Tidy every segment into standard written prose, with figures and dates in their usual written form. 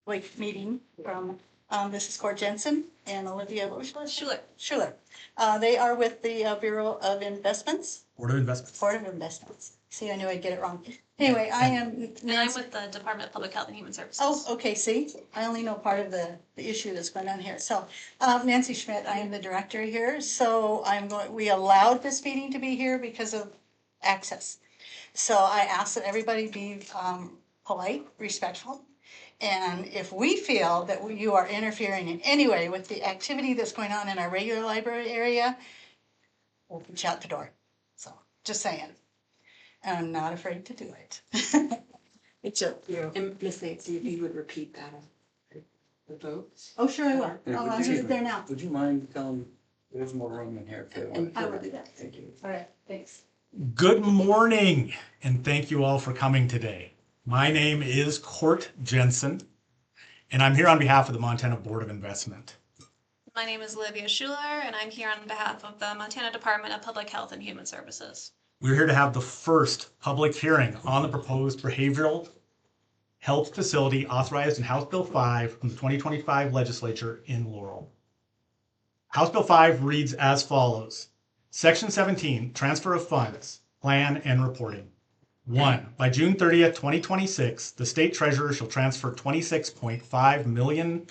meeting from, this is Cord Jensen and Olivia Schuler. Schuler. They are with the Bureau of Investments. Board of Investments. Board of Investments. See, I knew I'd get it wrong. Anyway, I am And I'm Nancy. with the Department of Public Health and Human Services. Oh, okay, see, I only know part of the issue that's going on here. So, Nancy Schmidt, I am the director here, so we allowed this meeting to be here because of access. So I ask that everybody be polite, respectful, and if we feel that you are interfering in any way with the activity that's going on in our regular library area, we'll put you out the door. So, just saying. And I'm not afraid to do it. It's a, and Miss Nancy, if you would repeat that on the vote. Oh, sure I will. Yeah, I'll do it there now. Would you mind telling, there's more room in here too. And I will do that. Thank you. All right, thanks. Good morning, and thank you all for coming today. My name is Cord Jensen, and I'm here on behalf of the Montana Board of Investment. My name is Olivia Schuler, and I'm here on behalf of the Montana Department of Public Health and Human Services. We're here to have the first public hearing on the proposed behavioral health facility authorized in House Bill 5 from the 2025 legislature in Laurel. House Bill 5 reads as follows. Section 17, transfer of funds, plan and reporting. 1. By June 30th, 2026, the state treasurer shall transfer $26.5 million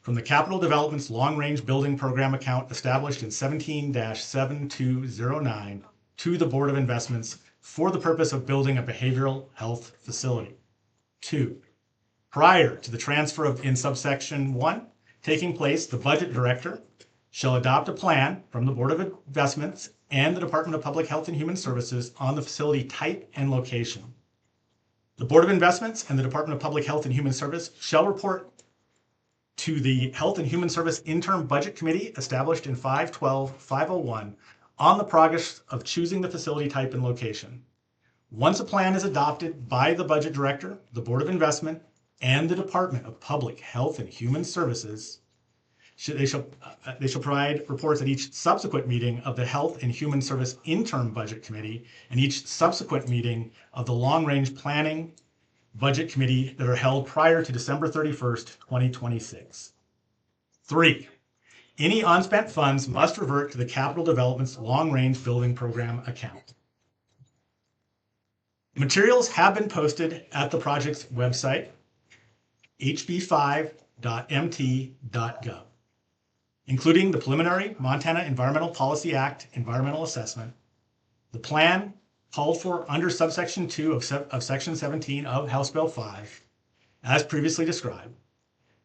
from the Capital Development's Long-Range Building Program account established in 17-7209 to the Board of Investments for the purpose of building a behavioral health facility. 2. Prior to the transfer of in subsection 1 taking place, the budget director shall adopt a plan from the Board of Investments and the Department of Public Health and Human Services on the facility type and location. The Board of Investments and the Department of Public Health and Human Service shall report to the Health and Human Service Interim Budget Committee established in 5/12/501 on the progress of choosing the facility type and location. Once a plan is adopted by the budget director, the Board of Investment, and the Department of Public Health and Human Services, they shall provide reports at each subsequent meeting of the Health and Human Service Interim Budget Committee and each subsequent meeting of the Long Range Planning Budget Committee that are held prior to December 31st, 2026. 3. Any unspent funds must revert to the Capital Development's Long Range Building Program account. Materials have been posted at the project's website, hb5.mt.gov, including the preliminary Montana Environmental Policy Act environmental assessment, the plan called for under subsection 2 of section 17 of House Bill 5, as previously described,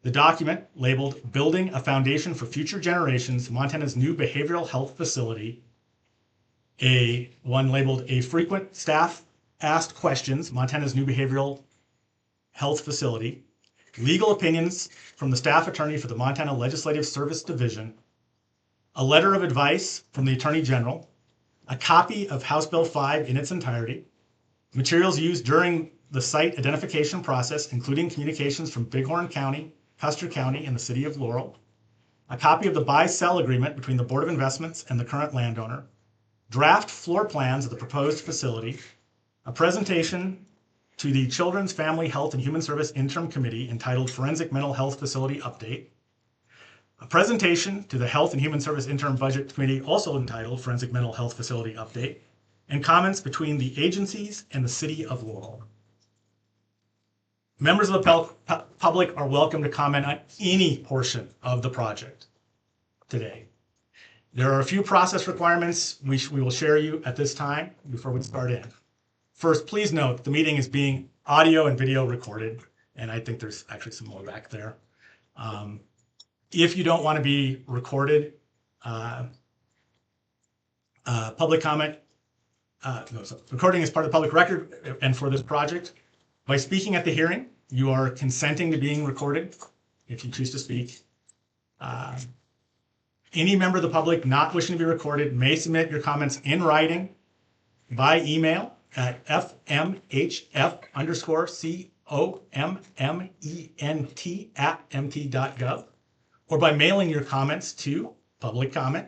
the document labeled Building a Foundation for Future Generations, Montana's New Behavioral Health Facility, one labeled A Frequent Staff Asked Questions, Montana's New Behavioral Health Facility, legal opinions from the staff attorney for the Montana Legislative Service Division, a letter of advice from the Attorney General, a copy of House Bill 5 in its entirety, materials used during the site identification process, including communications from Bighorn County, Custer County, and the City of Laurel, a copy of the buy-sell agreement between the Board of Investments and the current landowner, draft floor plans of the proposed facility, a presentation to the Children's Family Health and Human Service Interim Committee entitled Forensic Mental Health Facility Update, a presentation to the Health and Human Service Interim Budget Committee also entitled Forensic Mental Health Facility Update, and comments between the agencies and the City of Laurel. Members of the public are welcome to comment on any portion of the project today. There are a few process requirements we will share you at this time before we start in. First, please note that the meeting is being audio and video recorded, and I think there's actually some more back there. If you don't want to be recorded, public comment, recording is part of the public record, and for this project, by speaking at the hearing, you are consenting to being recorded if you choose to speak. Any member of the public not wishing to be recorded may submit your comments in writing by email at fmhf_comment@mt.gov, or by mailing your comments to Public Comment,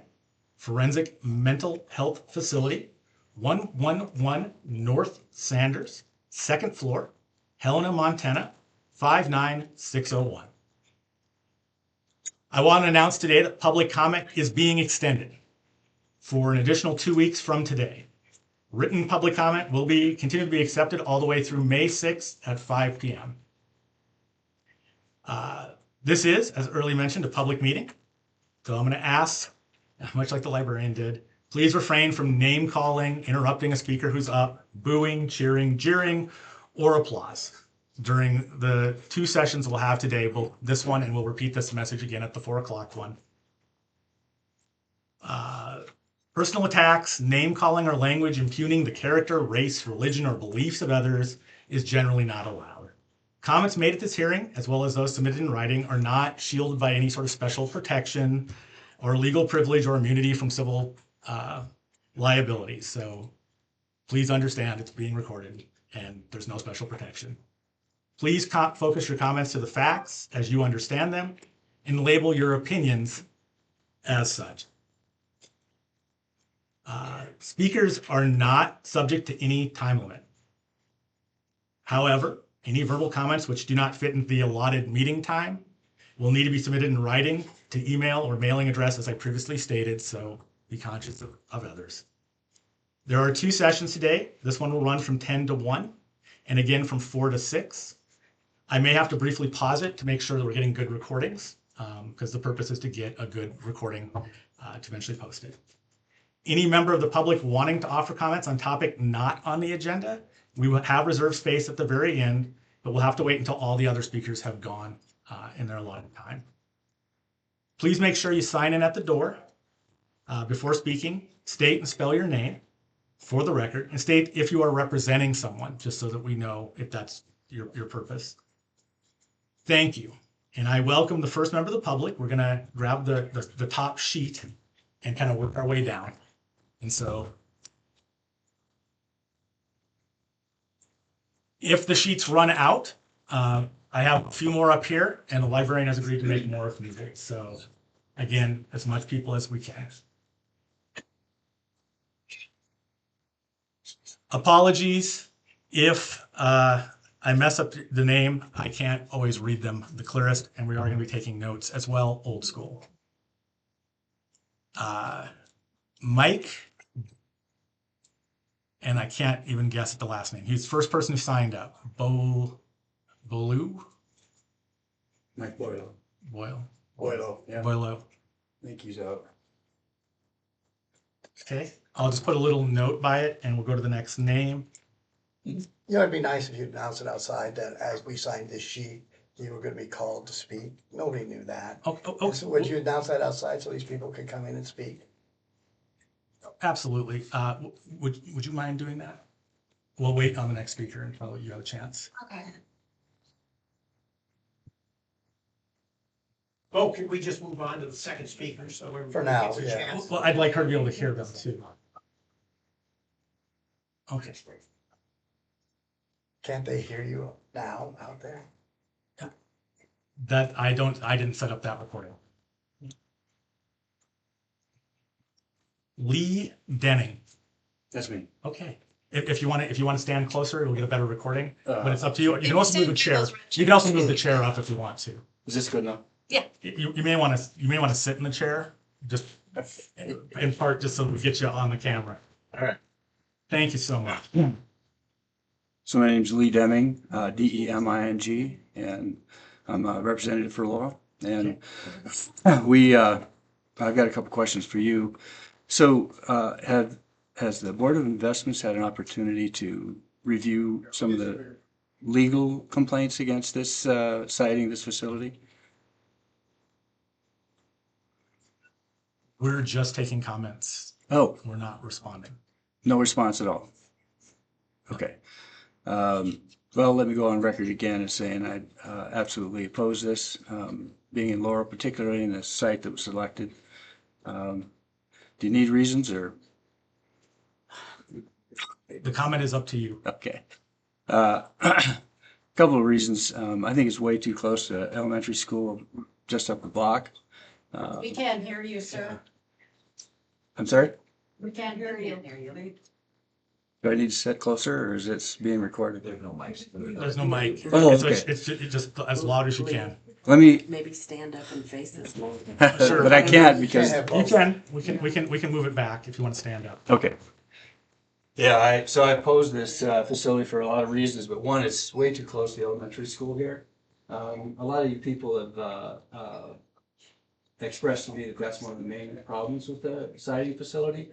Forensic Mental Health Facility, 111 North Sanders, 2nd floor, Helena, Montana, 59601. I want to announce today that public comment is being extended for an additional 2 weeks from today. Written public comment will continue to be accepted all the way through May 6th at 5 p.m. This is, as earlier mentioned, a public meeting. So I'm going to ask, much like the librarian did, please refrain from name calling, interrupting a speaker who's up, booing, cheering, jeering, or applause during the 2 sessions we'll have today, both this one and we'll repeat this message again at the 4 o'clock one. Personal attacks, name calling, or language impugning the character, race, religion, or beliefs of others is generally not allowed. Comments made at this hearing, as well as those submitted in writing, are not shielded by any sort of special protection or legal privilege or immunity from civil liability. So please understand it's being recorded and there's no special protection. Please focus your comments to the facts as you understand them and label your opinions as such. Speakers are not subject to any time limit. However, any verbal comments which do not fit into the allotted meeting time will need to be submitted in writing to email or mailing address, as I previously stated, so be conscious of others. There are 2 sessions today. This one will run from 10 to 1, and again from 4 to 6. I may have to briefly pause it to make sure that we're getting good recordings, because the purpose is to get a good recording to eventually post it. Any member of the public wanting to offer comments on topic not on the agenda, we will have reserved space at the very end, but we'll have to wait until all the other speakers have gone in their allotted time. Please make sure you sign in at the door before speaking, state and spell your name for the record, and state if you are representing someone, just so that we know if that's your purpose. Thank you. And I welcome the first member of the public. We're gonna grab the top sheet and kind of work our way down. And so if the sheets run out, I have a few more up here, and the librarian has agreed to make more if needed. So again, as much people as we can. Apologies if I mess up the name. I can't always read them the clearest, and we are going to be taking notes as well, old school. Mike, and I can't even guess at the last name. He's the first person who signed up. Bolu? Mike Boyle. Boyle. Boyle, yeah. Boilo. I think he's out. Okay, I'll just put a little note by it and we'll go to the next name. You know, it'd be nice if you'd announce it outside that as we signed this sheet, you were gonna be called to speak. Nobody knew that. Oh, So would you announce that outside so these people could come in and speak? absolutely. Would you mind doing that? We'll wait on the next speaker until you have a chance. Okay. Oh, could we just move on to the second speaker so everybody For now, gets a yeah. chance? Well, I'd like her to be able to hear them too. Okay. Can't they hear you now out there? That I didn't set up that recording. Lee Denning. That's me. Okay. If you want to stand closer, we'll get a better recording. But it's up to you. You If can you also move the stand chair. those red You can also move the chair up if you want to. Is this good enough? You may want to sit in the chair, just in part, just so we get you on the camera. All right. Thank you so much. So my name's Lee Deming, Deming, and I'm a representative for Laurel. And I've got a couple questions for you. So has the Board of Investments had an opportunity to review some of the legal complaints against this citing this facility? We're just taking comments. Oh, We're not responding. no response at all. Okay. Well, let me go on record again as saying I absolutely oppose this, being in Laurel, particularly in the site that was selected. Do you need reasons or? The comment is up to you. Okay. Couple of reasons. I think it's way too close to elementary school, just up the block. We can't hear you, sir. I'm sorry? We can't hear you. Do I need to sit closer or is it being recorded? There's no mic. Oh, It's okay. it's just as loud as you can. Let me, Maybe stand up and face this. Sure. but I can't You because, can't have You both. can. We can move it back if you want to stand up. okay. Yeah, so I opposed this facility for a lot of reasons, but one, it's way too close to the elementary school here. A lot of you people have expressed to me that that's one of the main problems with the siding facility,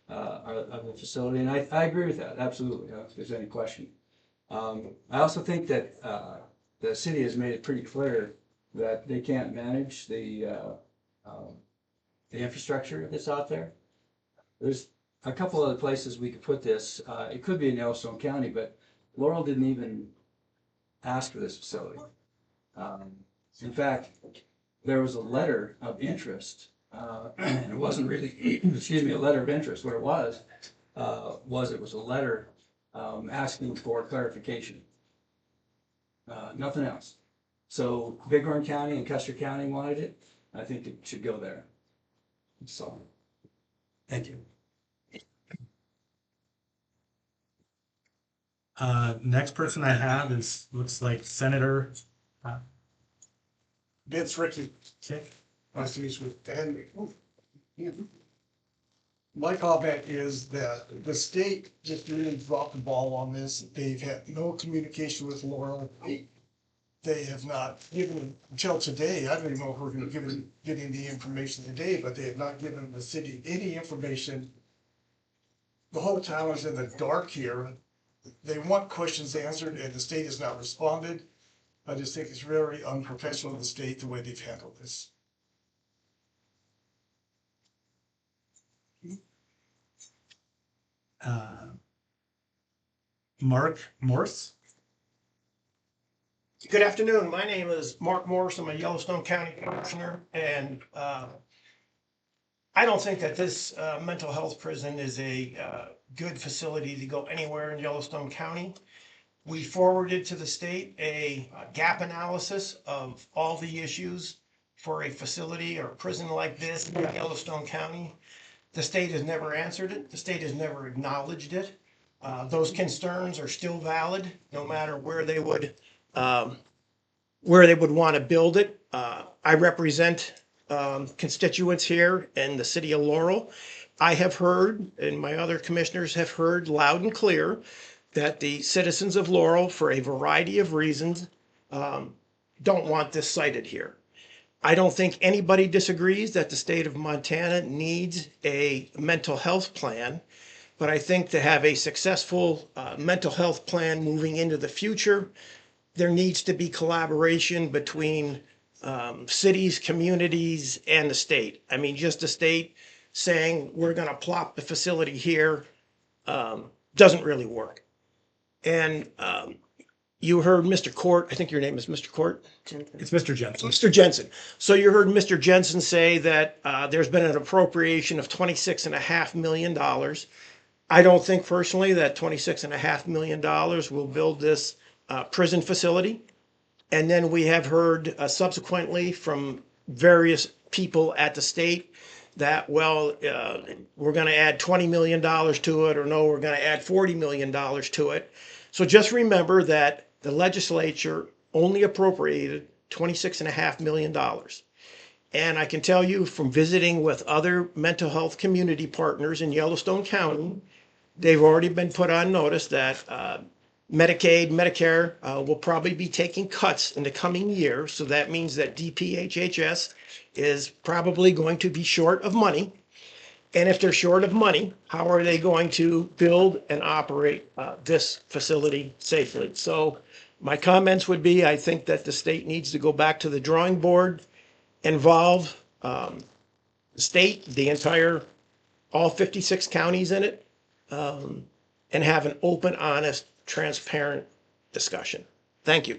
of the facility, and I agree with that, absolutely, if there's any question. I also think that the city has made it pretty clear that they can't manage the infrastructure that's out there. There's a couple other places we could put this. It could be in Yellowstone County, but Laurel didn't even ask for this facility. In fact, there was a letter of interest, and it wasn't really, excuse me, a letter of interest. What it was it was a letter asking for clarification. Nothing else. So Bighorn County and Custer County wanted it. I think it should go there. So, thank you. Next person I have looks like Senator. Vince Ricky, Okay. nice to meet you. And my comment is that the state just really dropped the ball on this. They've had no communication with Laurel. They have not given, until today, I don't even know if we're gonna getting the information today, but they have not given the city any information. The whole town is in the dark here. They want questions answered and the state has not responded. I just think it's very unprofessional of the state, the way they've handled this. Mark Morse. Good afternoon. My name is Mark Morris. I'm a Yellowstone County Commissioner, and I don't think that this mental health prison is a good facility to go anywhere in Yellowstone County. We forwarded to the state a gap analysis of all the issues for a facility or a prison like this in Yellowstone County. The state has never answered it. The state has never acknowledged it. Those concerns are still valid, no matter where they would want to build it. I represent constituents here in the city of Laurel. I have heard, and my other commissioners have heard loud and clear, that the citizens of Laurel, for a variety of reasons, don't want this sited here. I don't think anybody disagrees that the state of Montana needs a mental health plan, but I think to have a successful mental health plan moving into the future, there needs to be collaboration between cities, communities, and the state. I mean, just the state saying we're going to plop the facility here doesn't really work. And you heard Mr. Court, I think your name is Mr. Court? It's Mr. Jensen. Mr. Jensen. So you heard Mr. Jensen say that there's been an appropriation of $26.5 million. I don't think personally that $26.5 million will build this prison facility. And then we have heard subsequently from various people at the state that, well, we're going to add $20 million to it, or no, we're going to add $40 million to it. So just remember that the legislature only appropriated $26.5 million. And I can tell you from visiting with other mental health community partners in Yellowstone County, they've already been put on notice that Medicaid, Medicare will probably be taking cuts in the coming year. So that means that DPHHS is probably going to be short of money. And if they're short of money, how are they going to build and operate this facility safely? So my comments would be, I think that the state needs to go back to the drawing board, involve the state, the entire, all 56 counties in it, and have an open, honest, transparent discussion. Thank you.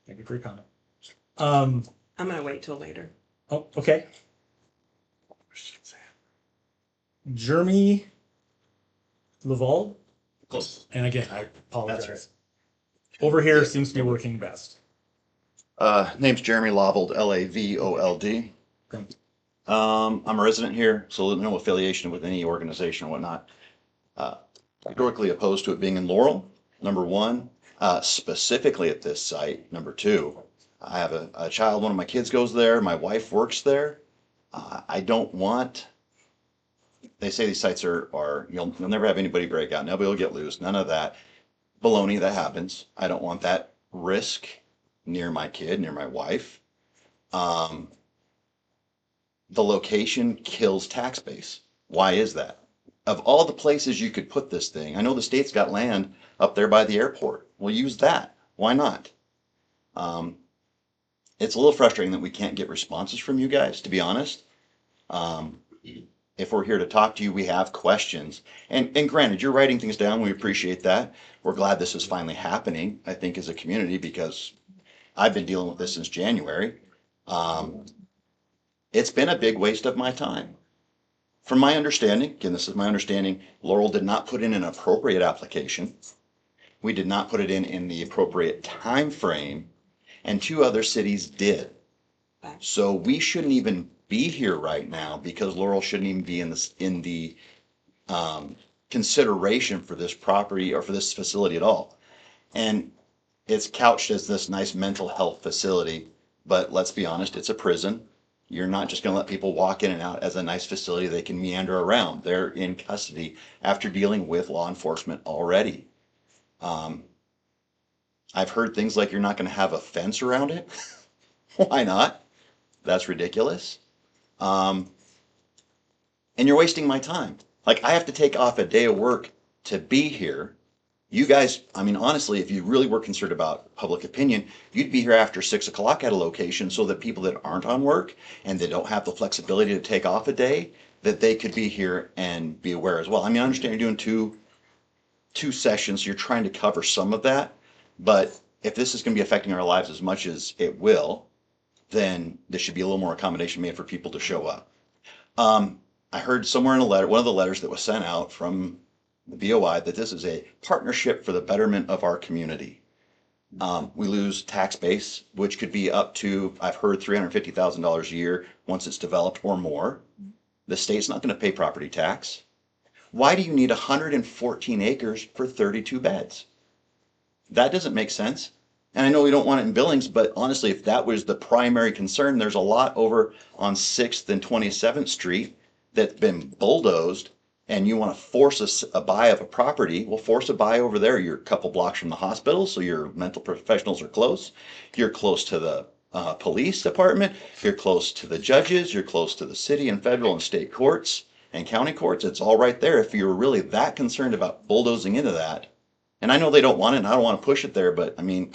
Thank you for your comment. I'm gonna wait till later. Oh, okay. Jeremy Laval. Close. And again, I apologize. That's Over here seems to be working best. Name's Jeremy Lavold, Lavold. Thank I'm a resident here, so no affiliation with any organization or whatnot. categorically opposed to it being in Laurel, number one. Specifically at this site, number two. I have a child, one of my kids goes there, my wife works there. I don't want, they say these sites are you'll never have anybody break out, nobody will get loose, none of that baloney that happens. I don't want that risk near my kid, near my wife. Um, the location kills tax base. Why is that? Of all the places you could put this thing, I know the state's got land up there by the airport. We'll use that. Why not? Um, it's a little frustrating that we can't get responses from you guys, to be honest. Um, if we're here to talk to you, we have questions. And granted, you're writing things down. We appreciate that. We're glad this is finally happening, I think, as a community, because I've been dealing with this since January. Um, it's been a big waste of my time. From my understanding, again, this is my understanding, Laurel did not put in an appropriate application. We did not put it in the appropriate time frame, and two other cities did. So we shouldn't even be here right now because Laurel shouldn't even be in the consideration for this property or for this facility at all. And it's couched as this nice mental health facility, but let's be honest, it's a prison. You're not just going to let people walk in and out as a nice facility they can meander around. They're in custody after dealing with law enforcement already. I've heard things like you're not going to have a fence around it. Why not? That's ridiculous. And you're wasting my time. Like, I have to take off a day of work to be here. You guys, I mean, honestly, if you really were concerned about public opinion, you'd be here after 6 o'clock at a location so that people that aren't on work and they don't have the flexibility to take off a day, that they could be here and be aware as well. I mean, I understand you're doing two sessions, you're trying to cover some of that, but if this is going to be affecting our lives as much as it will, then there should be a little more accommodation made for people to show up. I heard somewhere in a letter, one of the letters that was sent out from the BOI, that this is a partnership for the betterment of our community. We lose tax base, which could be up to, I've heard, $350,000 a year once it's developed or more. The state's not going to pay property tax. Why do you need 114 acres for 32 beds? That doesn't make sense. And I know we don't want it in Billings, but honestly, if that was the primary concern, there's a lot over on 6th and 27th Street that's been bulldozed, and you want to force a buy of a property. Well, force a buy over there. You're a couple blocks from the hospital, so your mental professionals are close. You're close to the police department. You're close to the judges. You're close to the city and federal and state courts and county courts. It's all right there. If you're really that concerned about bulldozing into that, and I know they don't want it, and I don't want to push it there, but I mean,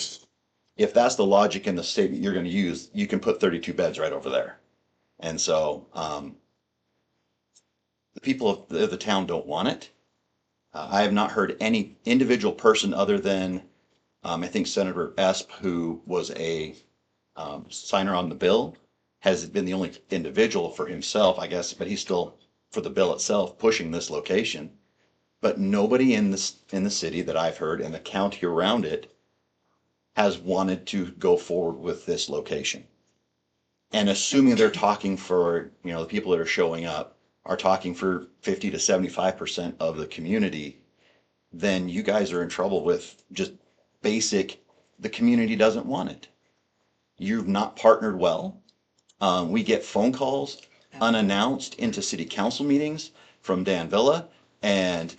if that's the logic in the statement you're going to use, you can put 32 beds right over there. And so the people of the town don't want it. I have not heard any individual person other than I think Senator Esp, who was a signer on the bill, has been the only individual for himself, I guess, but he's still for the bill itself pushing this location. But nobody in the city that I've heard and the county around it has wanted to go forward with this location. And assuming they're talking for, the people that are showing up are talking for 50 to 75% of the community, then you guys are in trouble with just basic, the community doesn't want it. You've not partnered well. We get phone calls unannounced into city council meetings from Dan Villa, and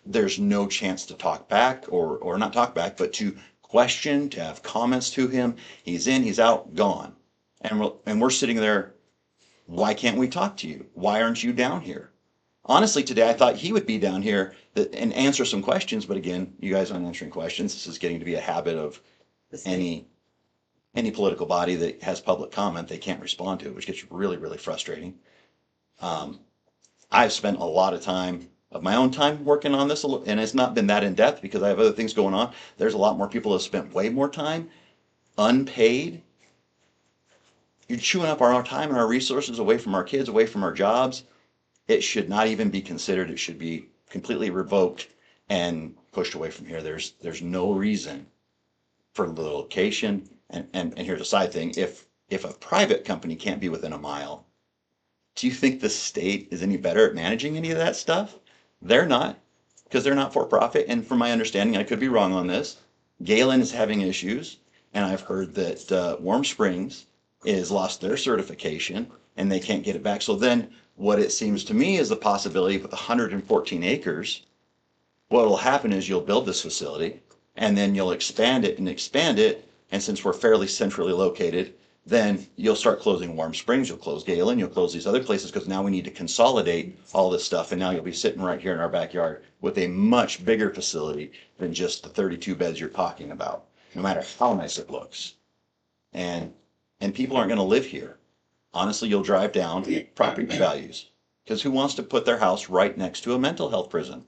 there's no chance to talk back or not talk back, but to question, to have comments to him. He's in, he's out, gone. And we're sitting there, why can't we talk to you? Why aren't you down here? Honestly, today I thought he would be down here and answer some questions, but again, you guys aren't answering questions. This is getting to be a habit of any political body that has public comment they can't respond to, which gets really, really frustrating. I've spent a lot of time of my own time working on this, and it's not been that in depth because I have other things going on. There's a lot more people that have spent way more time unpaid. You're chewing up our time and our resources away from our kids, away from our jobs. It should not even be considered. It should be completely revoked and pushed away from here. There's no reason for the location. And here's a side thing. If a private company can't be within a mile, do you think the state is any better at managing any of that stuff? They're not. because they're not for profit. And from my understanding, I could be wrong on this, Galen is having issues. And I've heard that Warm Springs is lost their certification and they can't get it back. So then what it seems to me is the possibility with 114 acres, what will happen is you'll build this facility and then you'll expand it and expand it. And since we're fairly centrally located, then you'll start closing Warm Springs, you'll close Galen, you'll close these other places because now we need to consolidate all this stuff. And now you'll be sitting right here in our backyard with a much bigger facility than just the 32 beds you're talking about, no matter how nice it looks. And people aren't going to live here. Honestly, you'll drive down property values because who wants to put their house right next to a mental health prison?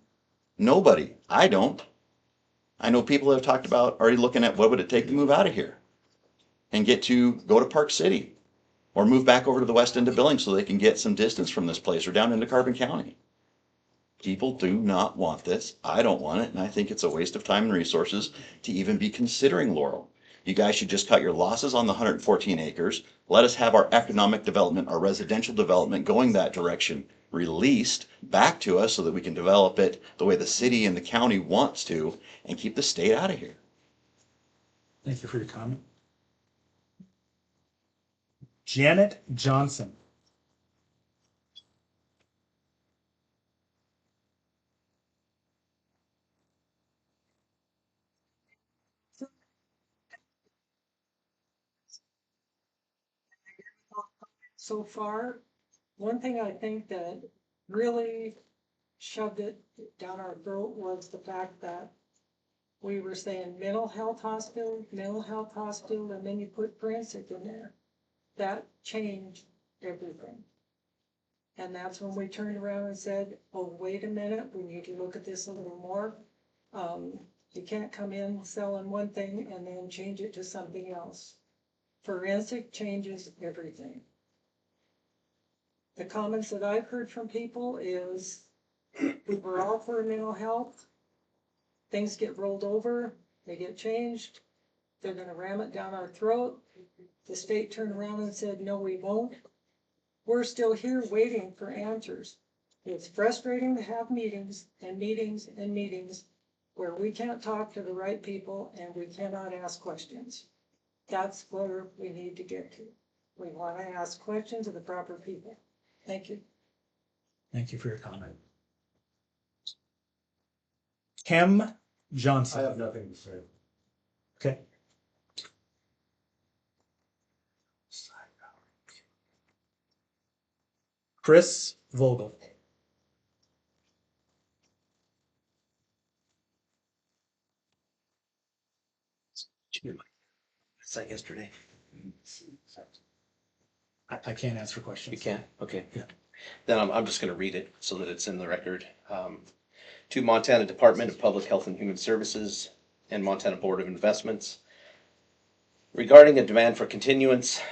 Nobody. I don't. I know people have talked about already looking at what would it take to move out of here and go to Park City or move back over to the west end of Billings so they can get some distance from this place or down into Carbon County. People do not want this. I don't want it. And I think it's a waste of time and resources to even be considering Laurel. You guys should just cut your losses on the 114 acres. Let us have our economic development, our residential development going that direction released back to us so that we can develop it the way the city and the county wants to and keep the state out of here. Thank you for your comment. Janet Johnson. So far, one thing I think that really shoved it down our throat was the fact that we were saying mental health hospital, and then you put forensic in there. That changed everything. And that's when we turned around and said, oh, wait a minute, we need to look at this a little more. You can't come in selling one thing and then change it to something else. Forensic changes everything. The comments that I've heard from people is, we were all for mental health. Things get rolled over, they get changed. They're gonna ram it down our throat. The state turned around and said, no, we won't. We're still here waiting for answers. It's frustrating to have meetings and meetings and meetings where we can't talk to the right people and we cannot ask questions. That's where we need to get to. We want to ask questions of the proper people. Thank you. Thank you for your comment. Kim I Johnson. have nothing to say. Okay. Chris Vogel. It's like yesterday. I can't answer questions. You can? Okay. Yeah. Then I'm just gonna read it so that it's in the record. To Montana Department of Public Health and Human Services and Montana Board of Investments. Regarding a demand for continuance,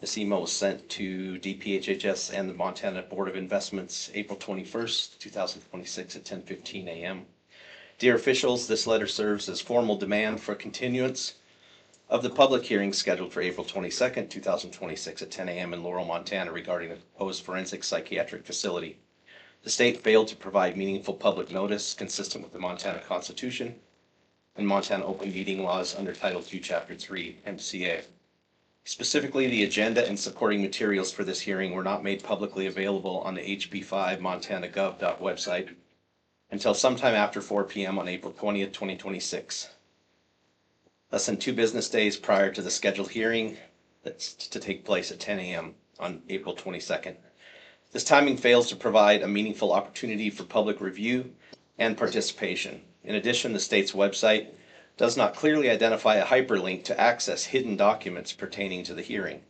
this email was sent to DPHHS and the Montana Board of Investments, April 21st, 2026 at 10:15 a.m. Dear officials, this letter serves as formal demand for continuance of the public hearing scheduled for April 22nd, 2026 at 10 a.m. in Laurel, Montana regarding the proposed forensic psychiatric facility. The state failed to provide meaningful public notice consistent with the Montana Constitution and Montana open meeting laws under Title II, Chapter 3, MCA. Specifically, the agenda and supporting materials for this hearing were not made publicly available on the HB5 montanagov website until sometime after 4 p.m. on April 20th, 2026. Less than 2 business days prior to the scheduled hearing that's to take place at 10 a.m. on April 22nd. This timing fails to provide a meaningful opportunity for public review and participation. In addition, the state's website does not clearly identify a hyperlink to access hidden documents pertaining to the hearing.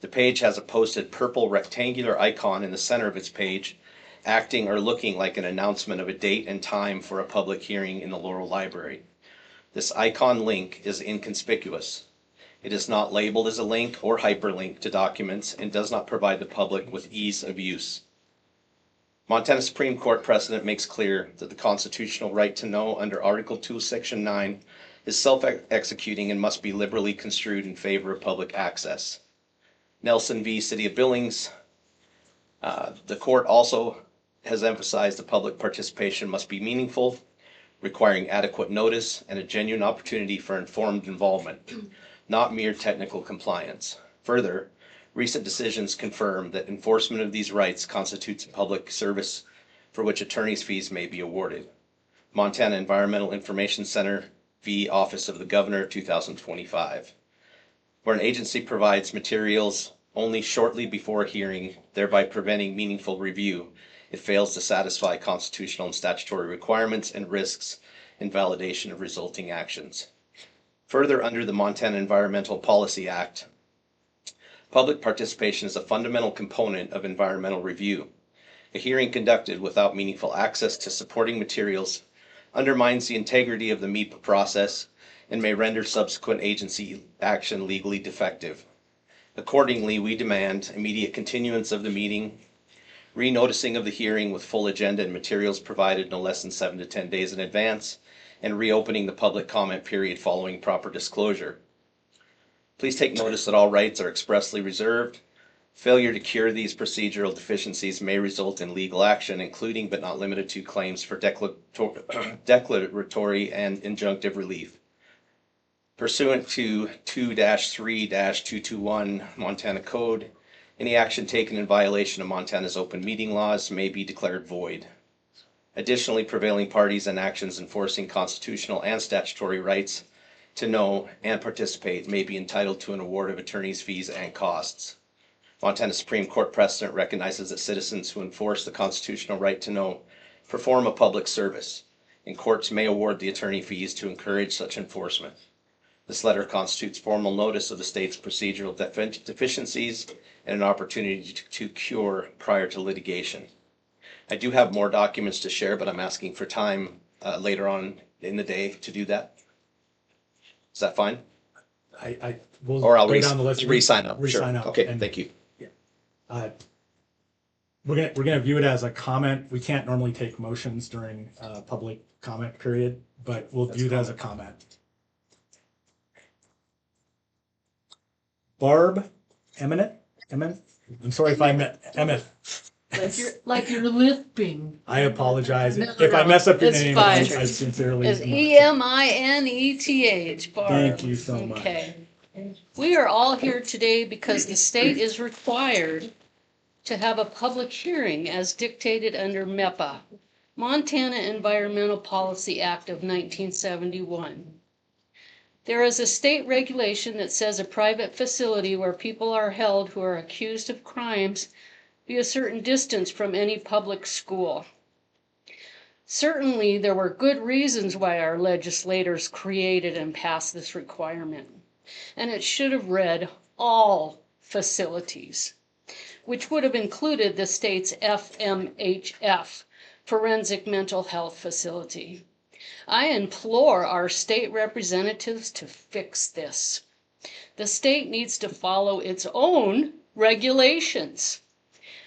The page has a posted purple rectangular icon in the center of its page, acting or looking like an announcement of a date and time for a public hearing in the Laurel Library. This icon link is inconspicuous. It is not labeled as a link or hyperlink to documents and does not provide the public with ease of use. Montana Supreme Court precedent makes clear that the constitutional right to know under Article 2, Section 9 is self-executing and must be liberally construed in favor of public access. Nelson v. City of Billings, the court also has emphasized that public participation must be meaningful, requiring adequate notice and a genuine opportunity for informed involvement, not mere technical compliance. Further, recent decisions confirm that enforcement of these rights constitutes a public service for which attorney's fees may be awarded. Montana Environmental Information Center v. Office of the Governor, 2025. Where an agency provides materials only shortly before a hearing, thereby preventing meaningful review, it fails to satisfy constitutional and statutory requirements and risks invalidation of resulting actions. Further, under the Montana Environmental Policy Act, public participation is a fundamental component of environmental review. A hearing conducted without meaningful access to supporting materials undermines the integrity of the MEPA process and may render subsequent agency action legally defective. Accordingly, we demand immediate continuance of the meeting, renoticing of the hearing with full agenda and materials provided no less than 7 to 10 days in advance, and reopening the public comment period following proper disclosure. Please take notice that all rights are expressly reserved. Failure to cure these procedural deficiencies may result in legal action, including but not limited to claims for declaratory and injunctive relief. Pursuant to 2-3-221 Montana Code, any action taken in violation of Montana's open meeting laws may be declared void. Additionally, prevailing parties and actions enforcing constitutional and statutory rights to know and participate may be entitled to an award of attorney's fees and costs. Montana Supreme Court precedent recognizes that citizens who enforce the constitutional right to know perform a public service, and courts may award the attorney fees to encourage such enforcement. This letter constitutes formal notice of the state's procedural deficiencies and an opportunity to cure prior to litigation. I do have more documents to share, but I'm asking for time later on in the day to do that. Is that fine? I will Or I'll go down the list. re-sign up. Sure. Re-sign up. Okay, and, thank you. We're gonna view it as a comment. We can't normally take motions during public comment period, but we'll view it as a comment. Barb, Emmett. I'm sorry if I met Emmett. Like you're lisping. I apologize No, if I no, mess up your it's name. fine. I sincerely. It's Emineth, Barb. Thank you so much. Okay. We are all here today because the state is required to have a public hearing as dictated under MEPA, Montana Environmental Policy Act of 1971. There is a state regulation that says a private facility where people are held who are accused of crimes be a certain distance from any public school. Certainly, there were good reasons why our legislators created and passed this requirement, and it should have read all facilities, which would have included the state's FMHF, Forensic Mental Health Facility. I implore our state representatives to fix this. The state needs to follow its own regulations.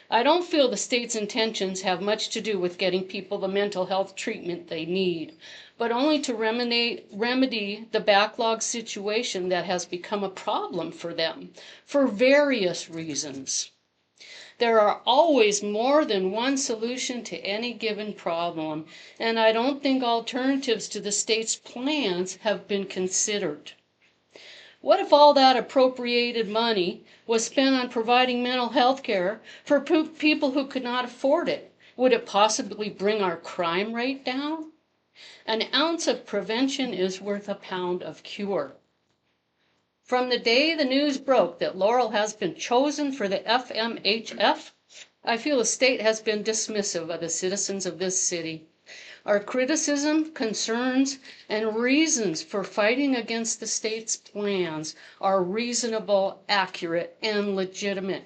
I don't feel the state's intentions have much to do with getting people the mental health treatment they need, but only to remedy the backlog situation that has become a problem for them for various reasons. There are always more than one solution to any given problem, and I don't think alternatives to the state's plans have been considered. What if all that appropriated money was spent on providing mental health care for people who could not afford it? Would it possibly bring our crime rate down? An ounce of prevention is worth a pound of cure. From the day the news broke that Laurel has been chosen for the FMHF, I feel the state has been dismissive of the citizens of this city. Our criticism, concerns, and reasons for fighting against the state's plans are reasonable, accurate, and legitimate.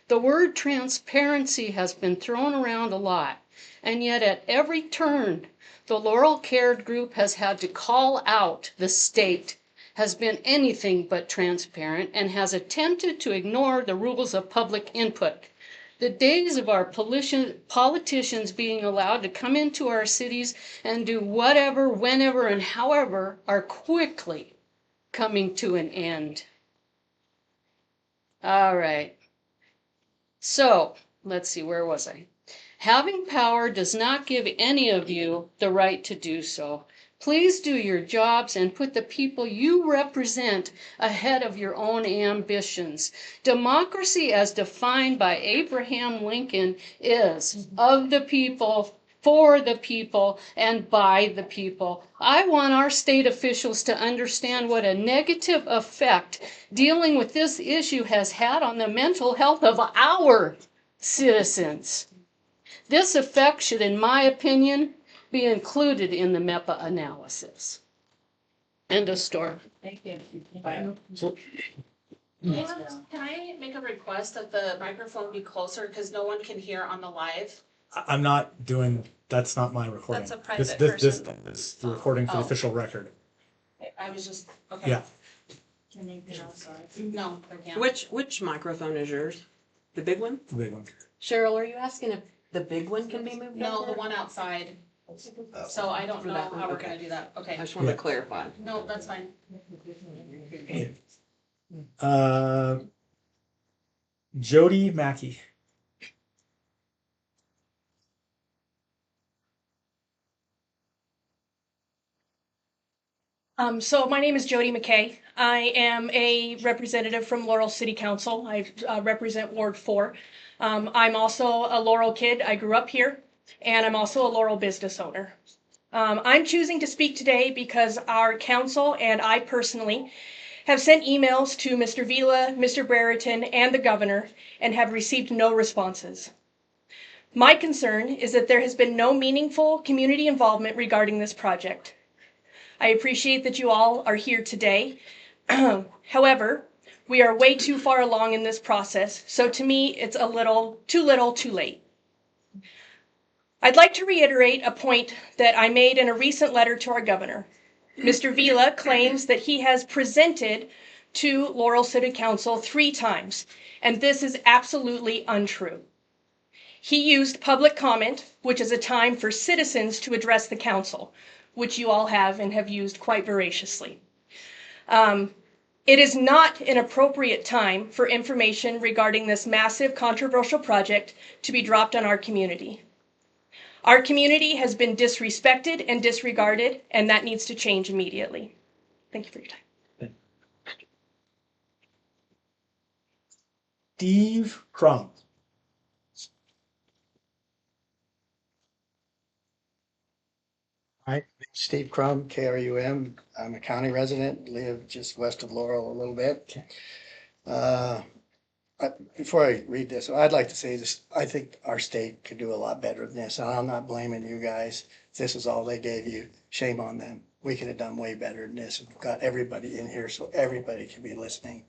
The word transparency has been thrown around a lot, and yet at every turn, the Laurel Cared Group has had to call out the state, has been anything but transparent, and has attempted to ignore the rules of public input. The days of our politicians being allowed to come into our cities and do whatever, whenever, and however are quickly coming to an end. All right. So, let's see, where was I? Having power does not give any of you the right to do so. Please do your jobs and put the people you represent ahead of your own ambitions. Democracy, as defined by Abraham Lincoln, is of the people, for the people, and by the people. I want our state officials to understand what a negative effect dealing with this issue has had on the mental health of our citizens. This effect should, in my opinion, be included in the MEPA analysis. End of story. Thank you. Can I make a request that the microphone be closer because no one can hear on the live? I'm not doing, that's not my recording. That's a private This person. is the recording for the Oh. official record. I was just, okay. Yeah. Can you get outside? No, I can't. Which microphone is yours? The big one? The big one. Cheryl, are you asking if the big one can be moved No, over? the one outside. So I don't For know that one, how we're okay. gonna do that. Okay. I just wanted Yeah. to clarify. No, that's fine. Jody Mackey. So my name is Jody McKay. I am a representative from Laurel City Council. I represent Ward 4. I'm also a Laurel kid. I grew up here, and I'm also a Laurel business owner. I'm choosing to speak today because our council and I personally have sent emails to Mr. Vila, Mr. Brereton, and the governor and have received no responses. My concern is that there has been no meaningful community involvement regarding this project. I appreciate that you all are here today. However, we are way too far along in this process, so to me, it's a little, too late. I'd like to reiterate a point that I made in a recent letter to our governor. Mr. Vila claims that he has presented to Laurel City Council 3 times, and this is absolutely untrue. He used public comment, which is a time for citizens to address the council, which you all have and have used quite voraciously. It is not an appropriate time for information regarding this massive controversial project to be dropped on our community. Our community has been disrespected and disregarded, and that needs to change immediately. Thank you for your time. Steve Crum. Hi, Steve Crum, KRUM. I'm a county resident, live just west of Laurel a little bit. Before I read this, I'd like to say this, I think our state could do a lot better than this, and I'm not blaming you guys. If this is all they gave you, shame on them. We could have done way better than this. We've got everybody in here so everybody can be listening.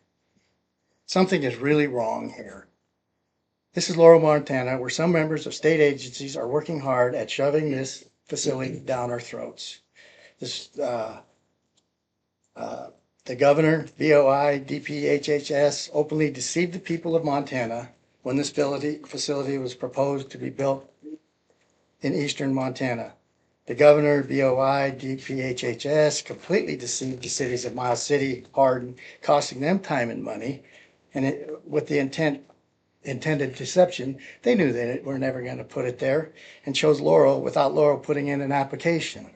Something is really wrong here. This is Laurel, Montana, where some members of state agencies are working hard at shoving this facility down our throats. This, the governor, BOI, DPHHS openly deceived the people of Montana when this facility was proposed to be built in eastern Montana. The governor, BOI, DPHHS completely deceived the cities of Miles City, Hardin, costing them time and money. And with the intended deception, they knew that we're never going to put it there and chose Laurel without Laurel putting in an application.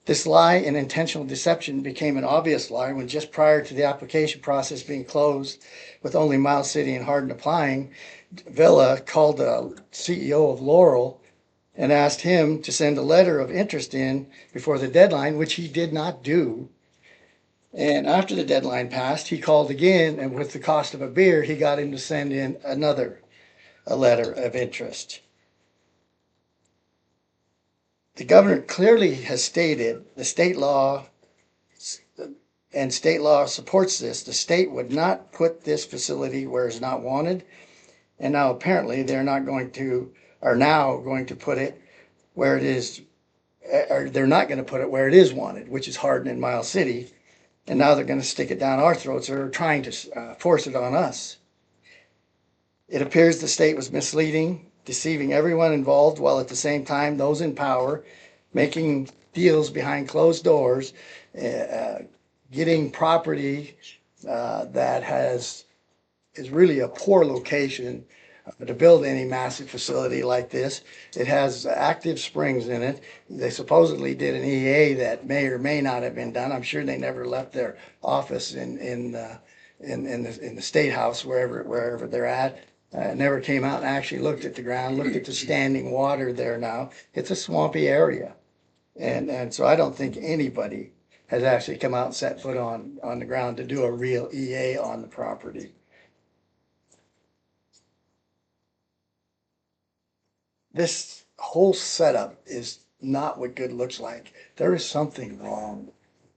This lie and intentional deception became an obvious lie when just prior to the application process being closed with only Miles City and Hardin applying, Villa called the CEO of Laurel and asked him to send a letter of interest in before the deadline, which he did not do. And after the deadline passed, he called again, and with the cost of a beer, he got him to send in a letter of interest. The governor clearly has stated the state law, and state law supports this. The state would not put this facility where it's not wanted, and now apparently are now going to put it where it is, or they're not going to put it where it is wanted, which is Hardin and Miles City. And now they're going to stick it down our throats or trying to force it on us. It appears the state was misleading, deceiving everyone involved, while at the same time those in power making deals behind closed doors, getting property that is really a poor location to build any massive facility like this. It has active springs in it. They supposedly did an EA that may or may not have been done. I'm sure they never left their office in the state house, wherever they're at. Never came out and actually looked at the ground, looked at the standing water there now. It's a swampy area. And so I don't think anybody has actually come out and set foot on the ground to do a real EA on the property. This whole setup is not what good looks like. There is something wrong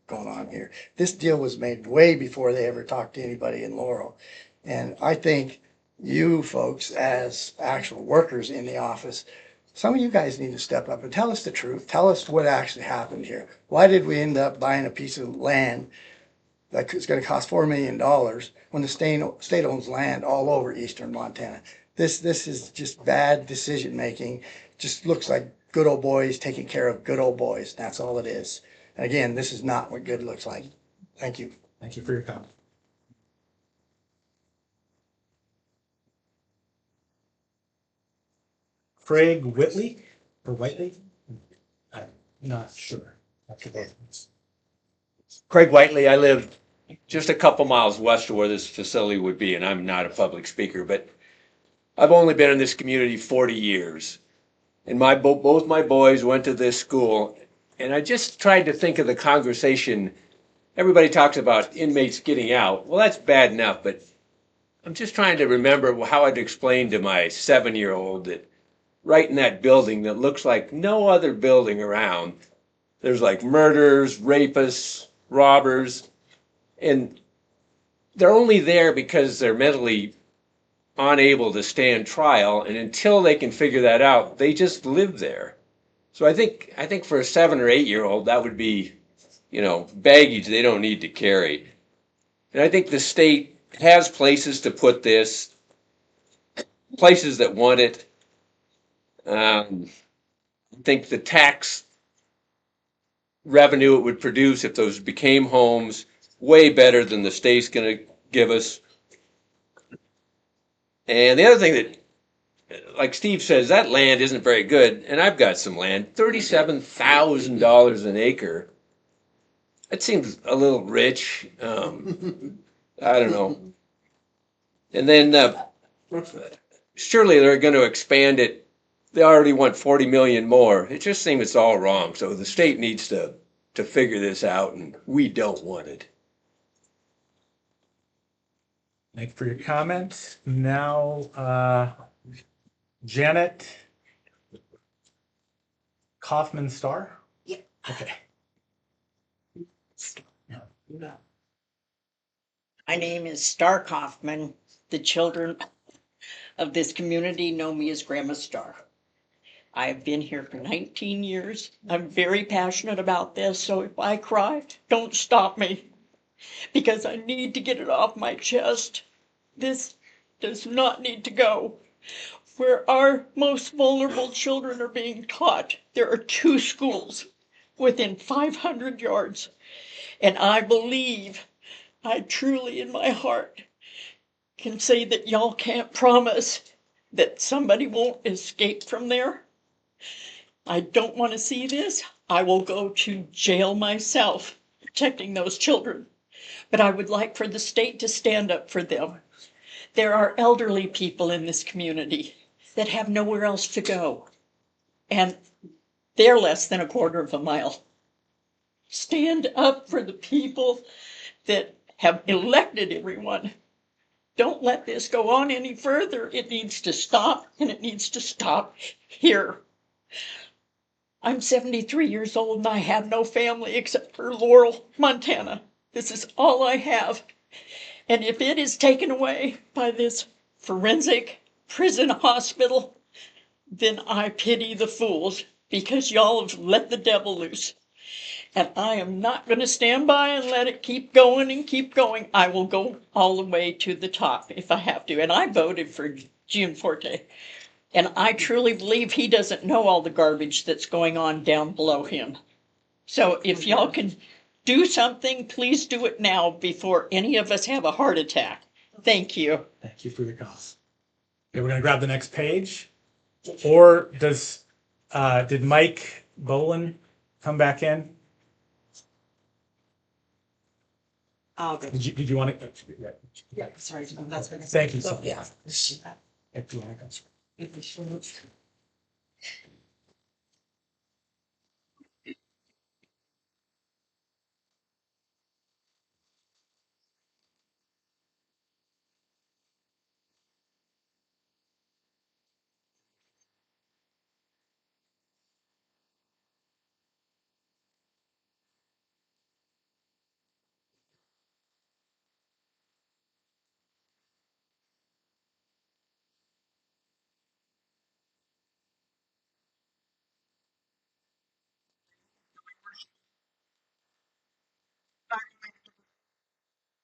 going on here. This deal was made way before they ever talked to anybody in Laurel. And I think you folks, as actual workers in the office, some of you guys need to step up and tell us the truth. Tell us what actually happened here. Why did we end up buying a piece of land that is going to cost $4 million when the state owns land all over eastern Montana? This is just bad decision making. Just looks like good old boys taking care of good old boys. That's all it is. And again, this is not what good looks like. Thank you. Thank you for your comment. Craig Whitley or Whiteley? I'm not sure. Craig Whiteley, I live just a couple miles west of where this facility would be, and I'm not a public speaker, but I've only been in this community 40 years. And both my boys went to this school, and I just tried to think of the conversation. Everybody talks about inmates getting out. Well, that's bad enough, but I'm just trying to remember how I'd explain to my 7-year-old that right in that building that looks like no other building around, there's like murders, rapists, robbers, and they're only there because they're mentally unable to stand trial, and until they can figure that out, they just live there. So I think for a 7 or 8-year-old, that would be, baggage they don't need to carry. And I think the state has places to put this, places that want it. I think the tax revenue it would produce if those became homes, way better than the state's going to give us. And the other thing that, like Steve says, that land isn't very good, and I've got some land, $37,000 an acre. That seems a little rich. I don't know. And then surely they're going to expand it. They already want 40 million more. It just seems it's all wrong. So the state needs to figure this out, and we don't want it. Thank you for your comment. Now, Janet Kaufman Starr? Yeah. Okay. My name is Star Kaufman. The children of this community know me as Grandma Star. I've been here for 19 years. I'm very passionate about this, so if I cry, don't stop me, because I need to get it off my chest. This does not need to go. Where our most vulnerable children are being taught, there are 2 schools within 500 yards. And I believe, I truly in my heart can say that y'all can't promise that somebody won't escape from there. I don't want to see this. I will go to jail myself protecting those children. But I would like for the state to stand up for them. There are elderly people in this community that have nowhere else to go. And they're less than a quarter of a mile. Stand up for the people that have elected everyone. Don't let this go on any further. It needs to stop, and it needs to stop here. I'm 73 years old and I have no family except for Laurel, Montana. This is all I have. And if it is taken away by this forensic prison hospital, then I pity the fools, because y'all have let the devil loose. And I am not going to stand by and let it keep going and keep going. I will go all the way to the top if I have to. And I voted for Gianforte. And I truly believe he doesn't know all the garbage that's going on down below him. So if y'all can do something, please do it now before any of us have a heart attack. Thank you. Thank you for your comments. Okay, we're gonna grab the next page. Or did Mike Bolin come back in? I'll go. Did you want to? Yeah, sorry, that's what. Thank you. So, yeah. If you want to go.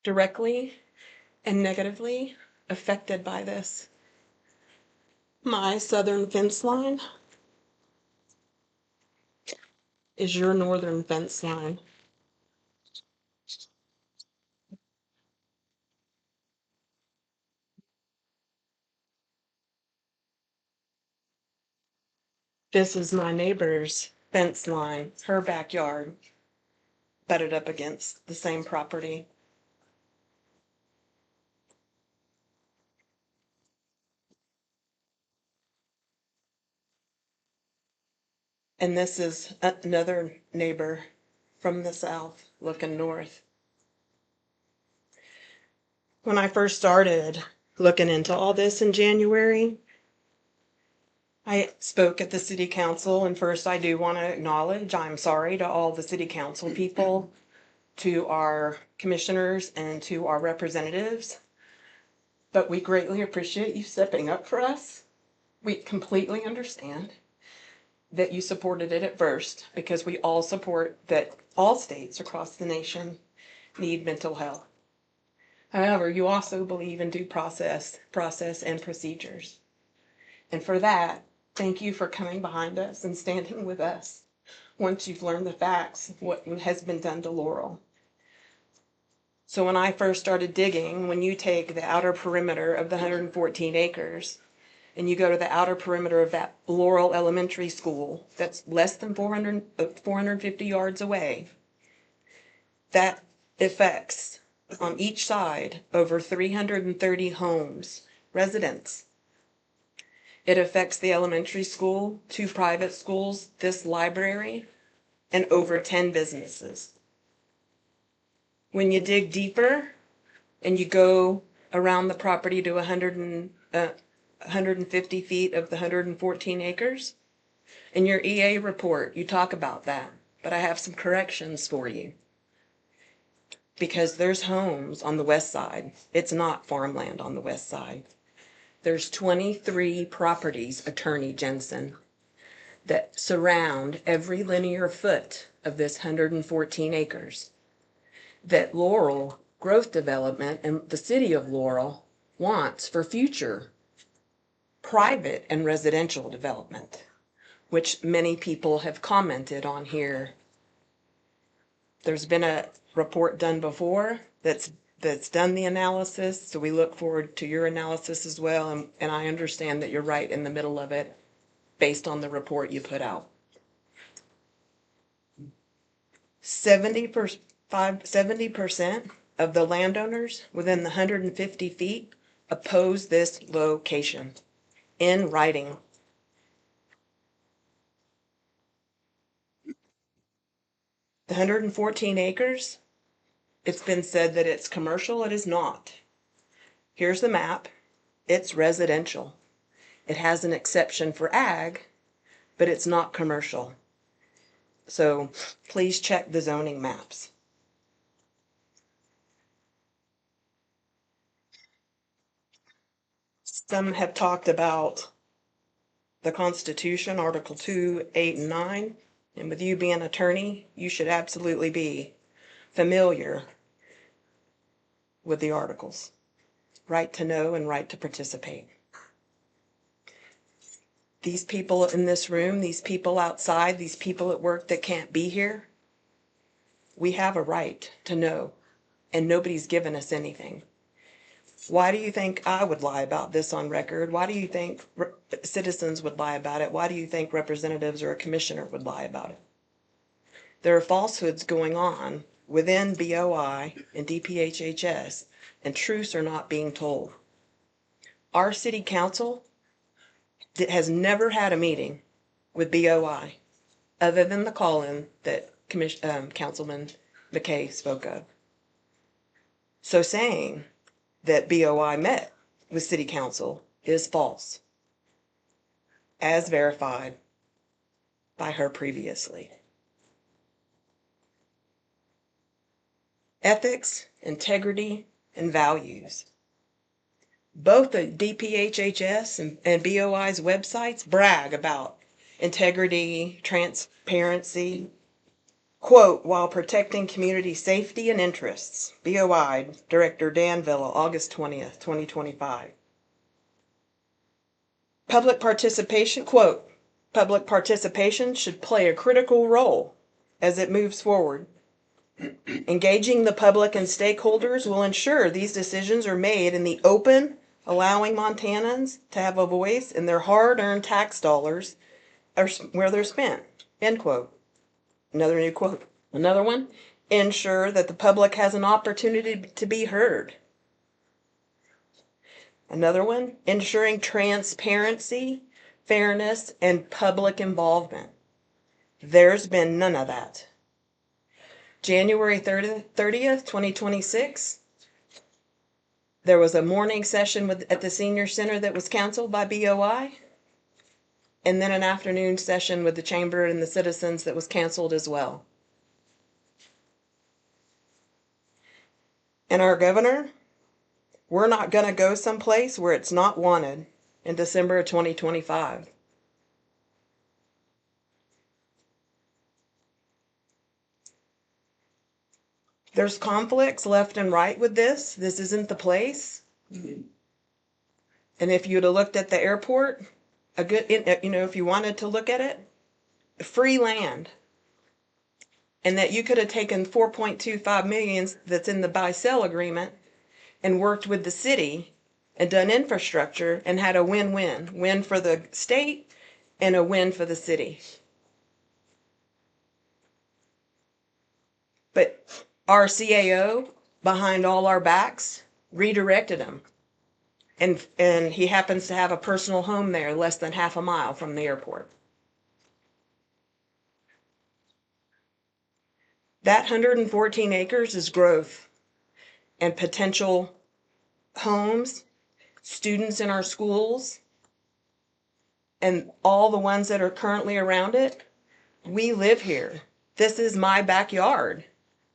Directly and negatively affected by this. My southern fence line is your northern fence line. This is my neighbor's fence line, her backyard, butted up against the same property. And this is another neighbor from the south looking north. When I first started looking into all this in January, I spoke at the city council, and first I do want to acknowledge I'm sorry to all the city council people, to our commissioners, and to our representatives. But we greatly appreciate you stepping up for us. We completely understand that you supported it at first, because we all support that all states across the nation need mental health. However, you also believe in due process and procedures. And for that, thank you for coming behind us and standing with us once you've learned the facts of what has been done to Laurel. So when I first started digging, when you take the outer perimeter of the 114 acres and you go to the outer perimeter of that Laurel Elementary School, that's less than 450 yards away, that affects on each side over 330 homes, residents. It affects the elementary school, 2 private schools, this library, and over 10 businesses. When you dig deeper and you go around the property to 150 feet of the 114 acres, in your EA report, you talk about that, but I have some corrections for you. Because there's homes on the west side. It's not farmland on the west side. There's 23 properties, Attorney Jensen, that surround every linear foot of this 114 acres that Laurel Growth Development and the city of Laurel wants for future private and residential development, which many people have commented on here. There's been a report done before that's done the analysis, so we look forward to your analysis as well, and I understand that you're right in the middle of it based on the report you put out. 70% of the landowners within the 150 feet oppose this location in writing. The 114 acres, it's been said that it's commercial. It is not. Here's the map. It's residential. It has an exception for ag, but it's not commercial. So please check the zoning maps. Some have talked about the Constitution, Article 2, 8, and 9. And with you being an attorney, you should absolutely be familiar with the articles. Right to know and right to participate. These people in this room, these people outside, these people at work that can't be here, we have a right to know, and nobody's given us anything. Why do you think I would lie about this on record? Why do you think citizens would lie about it? Why do you think representatives or a commissioner would lie about it? There are falsehoods going on within BOI and DPHHS, and truths are not being told. Our city council has never had a meeting with BOI other than the call-in that Councilman McKay spoke of. So saying that BOI met with city council is false, as verified by her previously. Ethics, integrity, and values. Both the DPHHS and BOI's websites brag about integrity, transparency, quote, while protecting community safety and interests. BOI Director Dan Villa, August 20th, 2025. Public participation, quote, public participation should play a critical role as it moves forward. Engaging the public and stakeholders will ensure these decisions are made in the open, allowing Montanans to have a voice in their hard-earned tax dollars where they're spent, end quote. Another new quote. Another one, ensure that the public has an opportunity to be heard. Another one, ensuring transparency, fairness, and public involvement. There's been none of that. January 30th, 2026, there was a morning session at the senior center that was canceled by BOI, and then an afternoon session with the chamber and the citizens that was canceled as well. And our governor, we're not going to go someplace where it's not wanted in December of 2025. There's conflicts left and right with this. This isn't the place. And if you'd have looked at the airport, if you wanted to look at it, free land. And that you could have taken 4.25 million that's in the buy-sell agreement and worked with the city and done infrastructure and had a win-win. Win for the state and a win for the city. But our CAO, behind all our backs, redirected him. And he happens to have a personal home there, less than half a mile from the airport. That 114 acres is growth and potential homes, students in our schools, and all the ones that are currently around it. We live here. This is my backyard.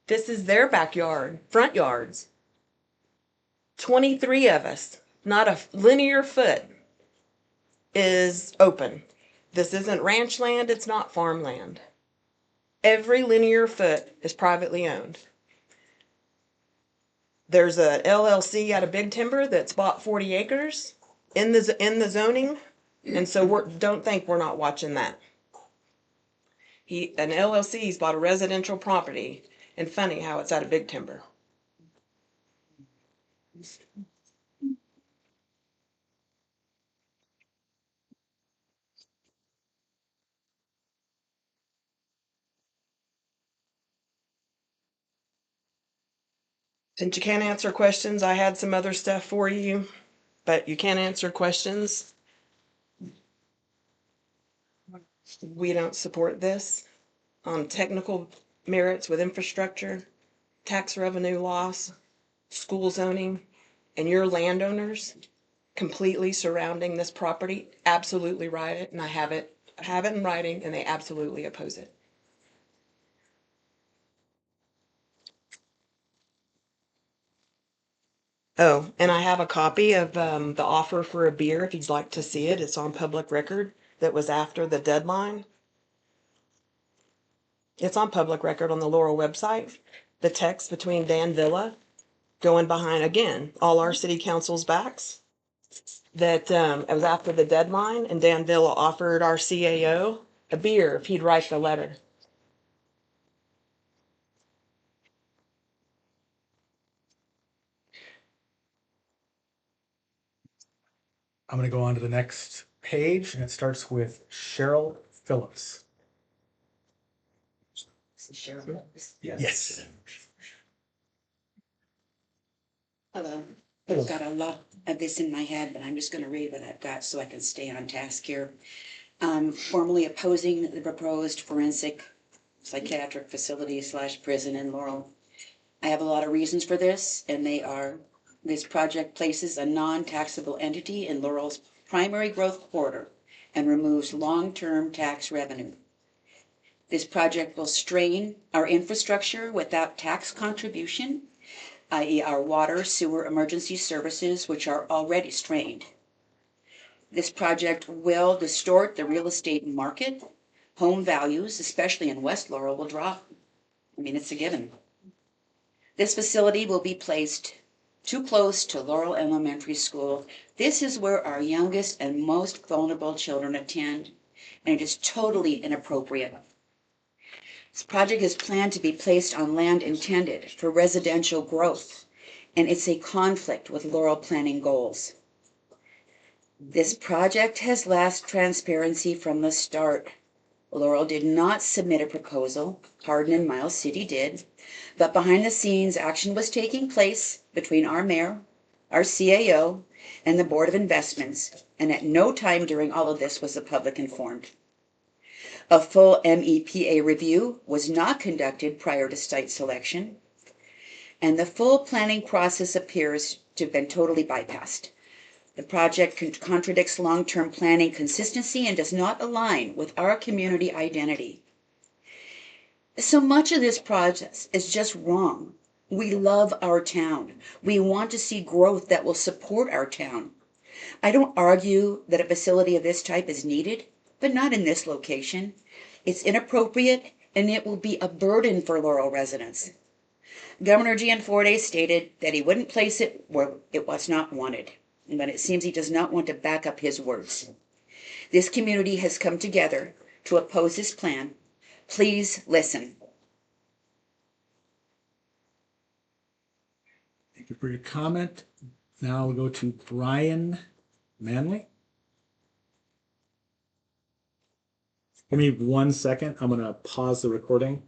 This is their backyard, front yards. 23 of us, not a linear foot is open. This isn't ranch land, it's not farmland. Every linear foot is privately owned. There's a LLC out of Big Timber that's bought 40 acres in the zoning, and so don't think we're not watching that. An LLC's bought a residential property, and funny how it's out of Big Timber. Since you can't answer questions, I had some other stuff for you, but you can't answer questions. We don't support this on technical merits with infrastructure, tax revenue loss, school zoning, and your landowners completely surrounding this property absolutely right it, and I have it in writing, and they absolutely oppose it. Oh, and I have a copy of the offer for a beer if you'd like to see it. It's on public record. That was after the deadline. It's on public record on the Laurel website. The text between Dan Villa going behind, again, all our city council's backs. That it was after the deadline, and Dan Villa offered our CAO a beer if he'd write the letter. I'm gonna go on to the next page, and it starts with Cheryl Phillips. Yes. Hello. I've got a lot of this in my head, but I'm just gonna read what I've got so I can stay on task here. Formally opposing the proposed forensic psychiatric facility / prison in Laurel. I have a lot of reasons for this, and they are, this project places a non-taxable entity in Laurel's primary growth corridor and removes long-term tax revenue. This project will strain our infrastructure without tax contribution, i.e. our water, sewer, emergency services, which are already strained. This project will distort the real estate market. Home values, especially in West Laurel, will drop. I mean, it's a given. This facility will be placed too close to Laurel Elementary School. This is where our youngest and most vulnerable children attend, and it is totally inappropriate. This project is planned to be placed on land intended for residential growth, and it's a conflict with Laurel planning goals. This project has lacked transparency from the start. Laurel did not submit a proposal, Hardin and Miles City did, but behind the scenes, action was taking place between our mayor, our CAO, and the Board of Investments, and at no time during all of this was the public informed. A full MEPA review was not conducted prior to site selection, and the full planning process appears to have been totally bypassed. The project contradicts long-term planning consistency and does not align with our community identity. So much of this process is just wrong. We love our town. We want to see growth that will support our town. I don't argue that a facility of this type is needed, but not in this location. It's inappropriate, and it will be a burden for Laurel residents. Governor Gianforte stated that he wouldn't place it where it was not wanted, but it seems he does not want to back up his words. This community has come together to oppose this plan. Please listen. Thank you for your comment. Now we'll go to Brian Manley. Give me 1 second. I'm going to pause the recording.